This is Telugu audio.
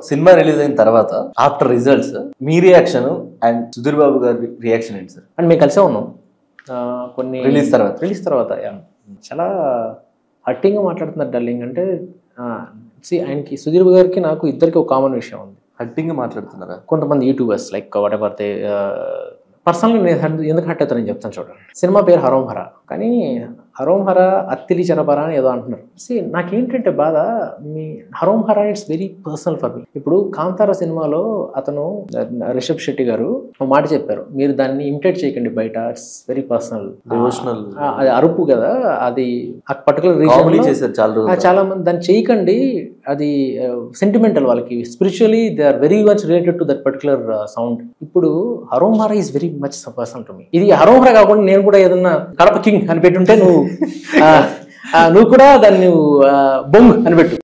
సినిమా రిలీజ్ అయిన తర్వాత ఆఫ్టర్ రిజల్ట్స్ మీ రియాక్షన్ అండ్ సుధీర్ బాబు గారి రియాక్షన్ ఏంటి సార్? అండ్ మేము కలిసే ఉన్నాం కొన్ని రిలీజ్ తర్వాత చాలా హట్టింగ్గా మాట్లాడుతున్నారు డార్లింగ్. అంటే ఆయనకి సుధీర్ బాబు గారికి నాకు ఇద్దరికి ఒక కామన్ విషయం ఉంది. హట్టింగ్గా మాట్లాడుతున్నారా? కొంతమంది YouTubers like what ever they పర్సనల్గా నేను ఎందుకు హట్ అవుతానని చెప్తాను చూడండి. సినిమా పేరు హరోం హరా, కానీ హరోం హరా అత్తిలి చరబరా అని ఏదో అంటున్నారు. నాకేంటంటే బాధ, మీ Harom Hara it's very personal for me. ఇప్పుడు కాంతారా సినిమాలో అతను రిషబ్ శెట్టి గారు ఒక మాట చెప్పారు, మీరు దాన్ని ఇమిటేట్ చేయకండి బయట, ఇట్స్ వెరీ పర్సనల్, డివోషనల్, అది అరుపు కదా, అది ఆ పర్టికులర్ రీజన్ చేశారు చాలా మంది, దాన్ని చేయకండి, అది సెంటిమెంటల్, వాళ్ళకి spiritually they are very much related to that particular sound. ఇప్పుడు Harom Hara is very much personal to me. ఇది హరోం హరా కాకుండా నేను కూడా ఏదన్నా కడప కింగ్ అని పెట్టుంటే నువ్వు కూడా దాన్ని బొంగ్ అని పెట్టు.